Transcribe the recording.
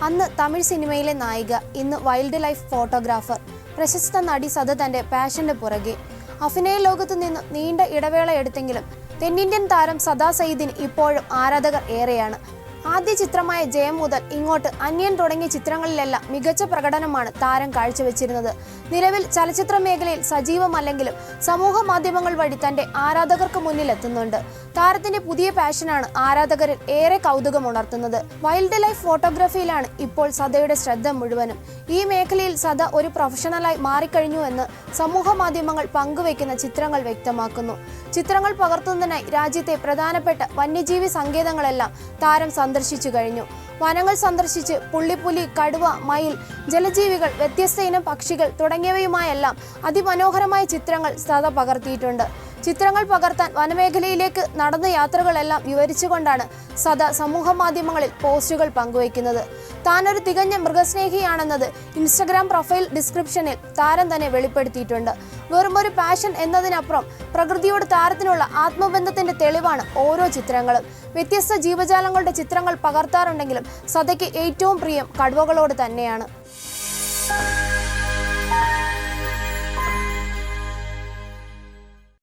അന്ന് തമിഴ് സിനിമയിലെ നായിക, ഇന്ന് വൈൽഡ് ലൈഫ് ഫോട്ടോഗ്രാഫർ. പ്രശസ്ത നടി സദ തന്റെ പാഷന്റെ പുറകെ. അഭിനയ ലോകത്തു നിന്ന് നീണ്ട ഇടവേള എടുത്തെങ്കിലും തെന്നിന്ത്യൻ താരം സദാ സയ്യിദിന് ഇപ്പോഴും ആരാധകർ ഏറെയാണ്. ആദ്യ ചിത്രമായ ജയം മുതൽ ഇങ്ങോട്ട് അന്യൻ തുടങ്ങിയ ചിത്രങ്ങളിലെല്ലാം മികച്ച പ്രകടനമാണ് താരം കാഴ്ചവെച്ചിരുന്നത്. നിലവിൽ ചലച്ചിത്ര മേഖലയിൽ സജീവമല്ലെങ്കിലും സമൂഹ മാധ്യമങ്ങൾ വഴി തന്റെ ആരാധകർക്ക് മുന്നിലെത്തുന്നുണ്ട്. താരത്തിന്റെ പുതിയ പാഷനാണ് ആരാധകരിൽ ഏറെ കൗതുകമുണർത്തുന്നത്. വൈൽഡ് ലൈഫ് ഫോട്ടോഗ്രാഫിയിലാണ് ഇപ്പോൾ സദയുടെ ശ്രദ്ധ മുഴുവനും. ഈ മേഖലയിൽ സദ ഒരു പ്രൊഫഷണലായി മാറിക്കഴിഞ്ഞുവെന്ന് സമൂഹ മാധ്യമങ്ങൾ പങ്കുവയ്ക്കുന്ന ചിത്രങ്ങൾ വ്യക്തമാക്കുന്നു. ചിത്രങ്ങൾ പകർത്തുന്നതിനായി രാജ്യത്തെ പ്രധാനപ്പെട്ട വന്യജീവി സങ്കേതങ്ങളെല്ലാം താരം സന്ദർശിച്ചു കഴിഞ്ഞു. വനങ്ങൾ സന്ദർശിച്ച് പുള്ളിപ്പുലി, കടുവ, മയിൽ, ജലജീവികൾ, വ്യത്യസ്ത ഇനം പക്ഷികൾ തുടങ്ങിയവയുമായെല്ലാം അതിമനോഹരമായ ചിത്രങ്ങൾ സദ പകർത്തിയിട്ടുണ്ട്. ചിത്രങ്ങൾ പകർത്താൻ വനമേഖലയിലേക്ക് നടന്ന യാത്രകളെല്ലാം വിവരിച്ചുകൊണ്ടാണ് സദ സമൂഹ മാധ്യമങ്ങളിൽ പോസ്റ്റുകൾ പങ്കുവയ്ക്കുന്നത്. താനൊരു തികഞ്ഞ മൃഗസ്നേഹിയാണെന്നത് ഇൻസ്റ്റഗ്രാം പ്രൊഫൈൽ ഡിസ്ക്രിപ്ഷനിൽ താരം തന്നെ വെളിപ്പെടുത്തിയിട്ടുണ്ട്. വെറുമൊരു പാഷൻ എന്നതിനപ്പുറം പ്രകൃതിയോട് താരത്തിനുള്ള ആത്മബന്ധത്തിന്റെ തെളിവാണ് ഓരോ ചിത്രങ്ങളും. വ്യത്യസ്ത ജീവജാലങ്ങളുടെ ചിത്രങ്ങൾ പകർത്താറുണ്ടെങ്കിലും സദയ്ക്ക് ഏറ്റവും പ്രിയം കടുവകളോട് തന്നെയാണ്.